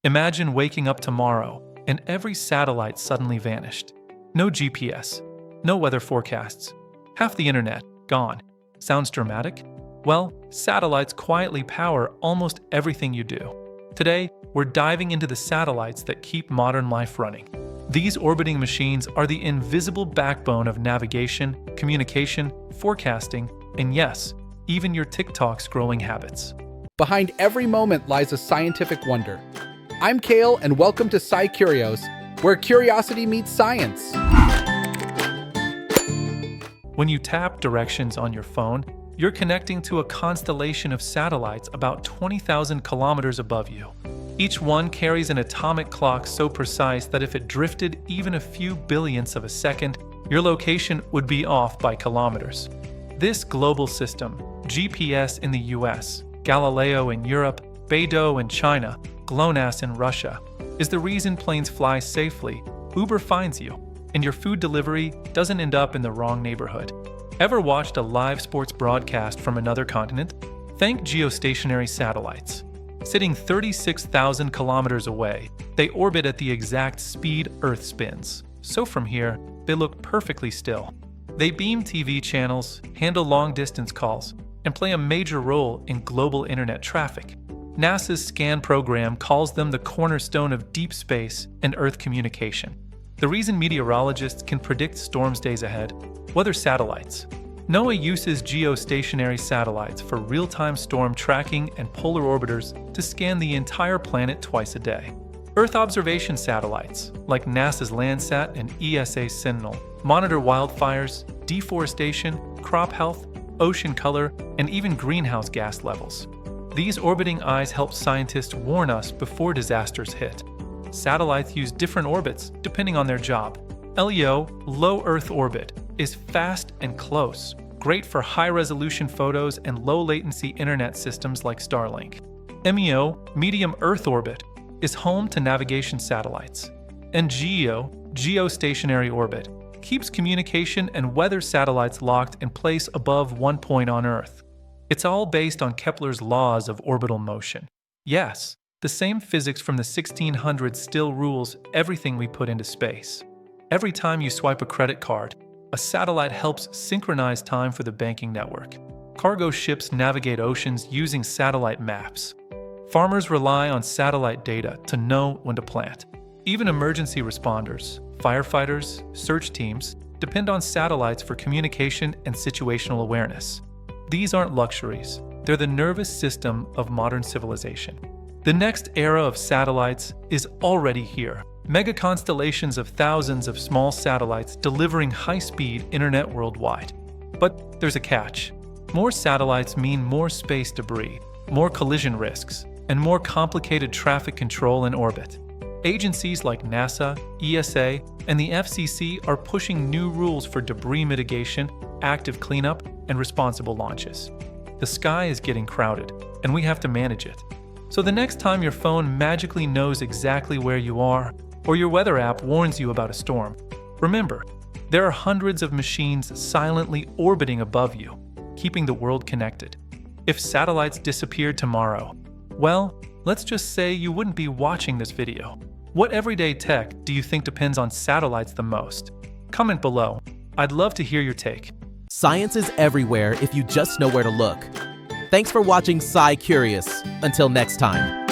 Imagine waking up tomorrow and every satellite suddenly vanished. No GPS, no weather forecasts, half the internet gone. Sounds dramatic? Well, satellites quietly power almost everything you do. Today, we're diving into the satellites that keep modern life running. These orbiting machines are the invisible backbone of navigation, communication, forecasting, and yes, even your TikTok scrolling habits. Behind every moment lies a scientific wonder. I'm Kale, and welcome to SciCurious, where curiosity meets science. When you tap directions on your phone, you're connecting to a constellation of satellites about 20,000 kilometers above you. Each one carries an atomic clock so precise that if it drifted even a few billionths of a second, your location would be off by kilometers. This global system, GPS in the US, Galileo in Europe, Beidou in China, GLONASS in Russia, is the reason planes fly safely, Uber finds you, and your food delivery doesn't end up in the wrong neighborhood. Ever watched a live sports broadcast from another continent? Thank geostationary satellites. Sitting 36,000 kilometers away, they orbit at the exact speed Earth spins. So from here, they look perfectly still. They beam TV channels, handle long-distance calls, and play a major role in global internet traffic. NASA's SCAN program calls them the cornerstone of deep space and Earth communication. The reason meteorologists can predict storms days ahead: weather satellites. NOAA uses geostationary satellites for real-time storm tracking and polar orbiters to scan the entire planet twice a day. Earth observation satellites, like NASA's Landsat and ESA Sentinel, monitor wildfires, deforestation, crop health, ocean color, and even greenhouse gas levels. These orbiting eyes help scientists warn us before disasters hit. Satellites use different orbits depending on their job. LEO, low Earth orbit, is fast and close, great for high-resolution photos and low-latency internet systems like Starlink. MEO, medium Earth orbit, is home to navigation satellites. And GEO, geostationary orbit, keeps communication and weather satellites locked in place above one point on Earth. It's all based on Kepler's laws of orbital motion. Yes, the same physics from the 1600s still rules everything we put into space. Every time you swipe a credit card, a satellite helps synchronize time for the banking network. Cargo ships navigate oceans using satellite maps. Farmers rely on satellite data to know when to plant. Even emergency responders, firefighters, search teams depend on satellites for communication and situational awareness. These aren't luxuries, they're the nervous system of modern civilization. The next era of satellites is already here. Mega-constellations of thousands of small satellites delivering high-speed internet worldwide. But there's a catch. More satellites mean more space debris, more collision risks, and more complicated traffic control in orbit. Agencies like NASA, ESA, and the FCC are pushing new rules for debris mitigation, active cleanup, and responsible launches. The sky is getting crowded, and we have to manage it. So the next time your phone magically knows exactly where you are, or your weather app warns you about a storm, remember, there are hundreds of machines silently orbiting above you, keeping the world connected. If satellites disappeared tomorrow, well, let's just say you wouldn't be watching this video. What everyday tech do you think depends on satellites the most? Comment below. I'd love to hear your take. Science is everywhere if you just know where to look. Thanks for watching SciCurious. Until next time.